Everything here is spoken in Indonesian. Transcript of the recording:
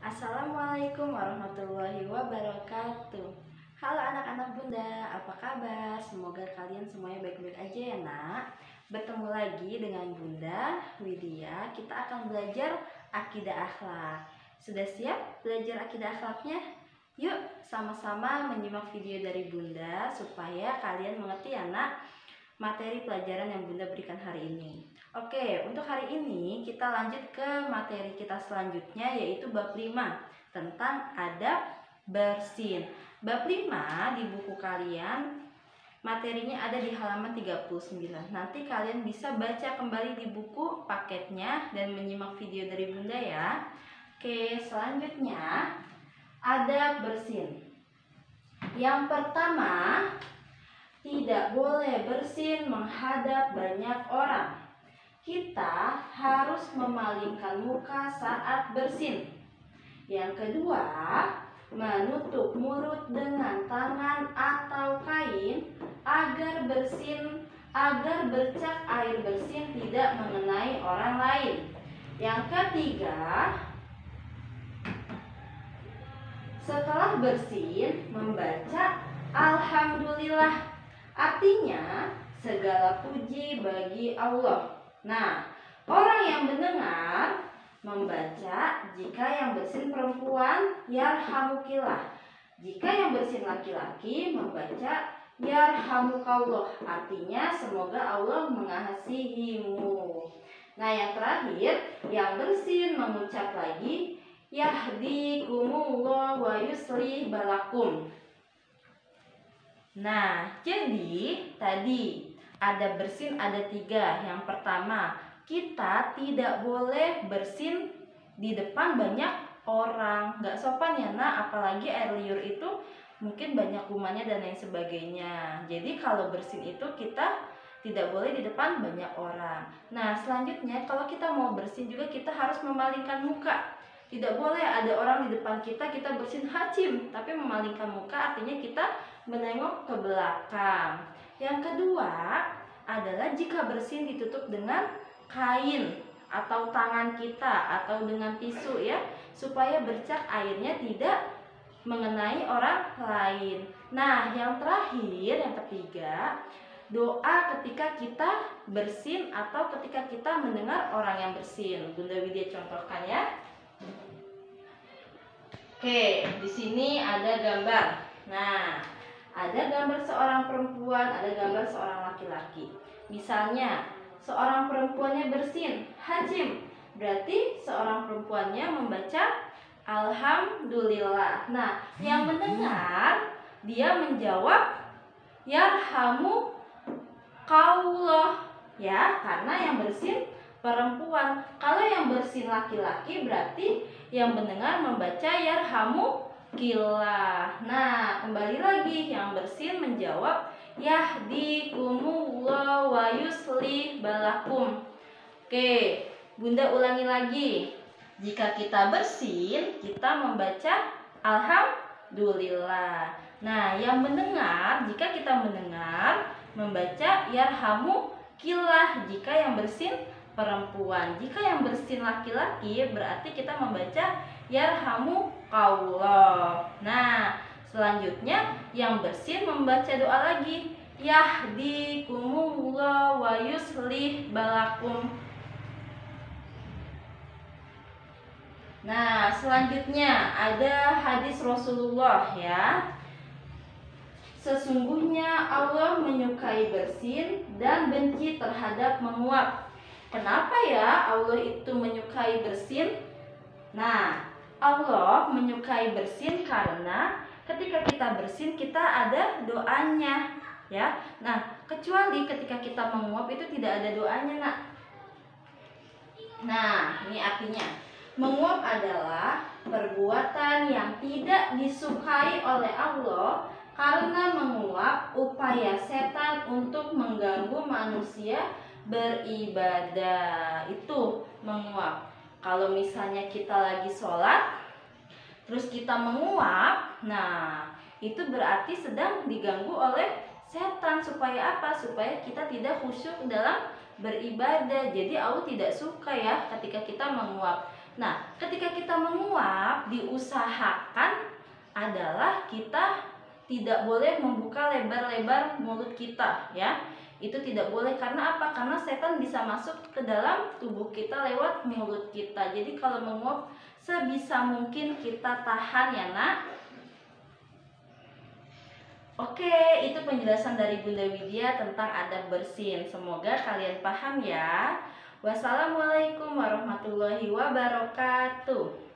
Assalamualaikum warahmatullahi wabarakatuh. Halo anak-anak bunda, apa kabar? Semoga kalian semuanya baik-baik aja ya nak. Bertemu lagi dengan Bunda Widya. Kita akan belajar akidah akhlak. Sudah siap belajar akidah akhlaknya? Yuk sama-sama menyimak video dari Bunda supaya kalian mengerti ya nak materi pelajaran yang Bunda berikan hari ini. Oke, untuk hari ini kita lanjut ke materi kita selanjutnya, yaitu bab 5 tentang adab bersin. Bab 5 di buku kalian materinya ada di halaman 39. Nanti kalian bisa baca kembali di buku paketnya dan menyimak video dari Bunda ya. Oke, selanjutnya adab bersin. Yang pertama, tidak boleh bersin menghadap banyak orang. Kita harus memalingkan muka saat bersin. Yang kedua, menutup mulut dengan tangan atau kain agar bercak air bersin tidak mengenai orang lain. Yang ketiga, setelah bersin membaca alhamdulillah, artinya segala puji bagi Allah. Nah, orang yang mendengar membaca, jika yang bersin perempuan yarhamukillah, jika yang bersin laki-laki membaca yarhamukallah, artinya semoga Allah mengasihimu. Nah, yang terakhir, yang bersin mengucap lagi yahdikumullah wa yuslih balakum. Nah, jadi tadi adab bersin ada 3. Yang pertama, kita tidak boleh bersin di depan banyak orang. Gak sopan ya nak, apalagi air liur itu mungkin banyak kumannya dan lain sebagainya. Jadi kalau bersin itu kita tidak boleh di depan banyak orang. Nah, selanjutnya kalau kita mau bersin juga kita harus memalingkan muka. Tidak boleh ada orang di depan kita bersin hacim, tapi memalingkan muka artinya kita menengok ke belakang. Yang kedua adalah jika bersin ditutup dengan kain atau tangan kita atau dengan tisu ya, supaya bercak airnya tidak mengenai orang lain. Nah, yang terakhir, yang ketiga, doa ketika kita bersin atau ketika kita mendengar orang yang bersin. Bunda Widya contohkan ya. Oke, di sini ada gambar. Nah, ada gambar seorang perempuan, ada gambar seorang laki-laki. Misalnya, seorang perempuannya bersin, hajim. Berarti seorang perempuannya membaca alhamdulillah. Nah, yang mendengar dia menjawab yarhamukallah ya, karena yang bersin perempuan. Kalau yang bersin laki-laki berarti yang mendengar membaca yarhamukillah. Nah, kembali lagi yang bersin menjawab yahdikumullah wa yuslih balakum. Oke, Bunda ulangi lagi. Jika kita bersin, kita membaca alhamdulillah. Nah, yang mendengar, jika kita mendengar membaca yarhamukillah jika yang bersin perempuan. Jika yang bersin laki-laki berarti kita membaca yarhamukallah. Nah, selanjutnya yang bersin membaca doa lagi yahdikumullah wa yuslih balakum. Nah, selanjutnya ada hadis Rasulullah ya. Sesungguhnya Allah menyukai bersin dan benci terhadap menguap. Kenapa ya Allah itu menyukai bersin? Nah, Allah menyukai bersin karena ketika kita bersin kita ada doanya ya. Nah, kecuali ketika kita menguap itu tidak ada doanya nak. Nah, ini artinya menguap adalah perbuatan yang tidak disukai oleh Allah karena menguap upaya setan untuk mengganggu manusia beribadah. Itu menguap. Kalau misalnya kita lagi sholat terus kita menguap, nah itu berarti sedang diganggu oleh setan. Supaya apa? Supaya kita tidak khusyuk dalam beribadah. Jadi Allah tidak suka ya ketika kita menguap. Nah, ketika kita menguap, diusahakan adalah kita tidak boleh membuka lebar-lebar mulut kita ya. Itu tidak boleh, karena apa? Karena setan bisa masuk ke dalam tubuh kita lewat mulut kita. Jadi kalau menguap sebisa mungkin kita tahan ya nak. Oke, itu penjelasan dari Bunda Widya tentang adab bersin. Semoga kalian paham ya. Wassalamualaikum warahmatullahi wabarakatuh.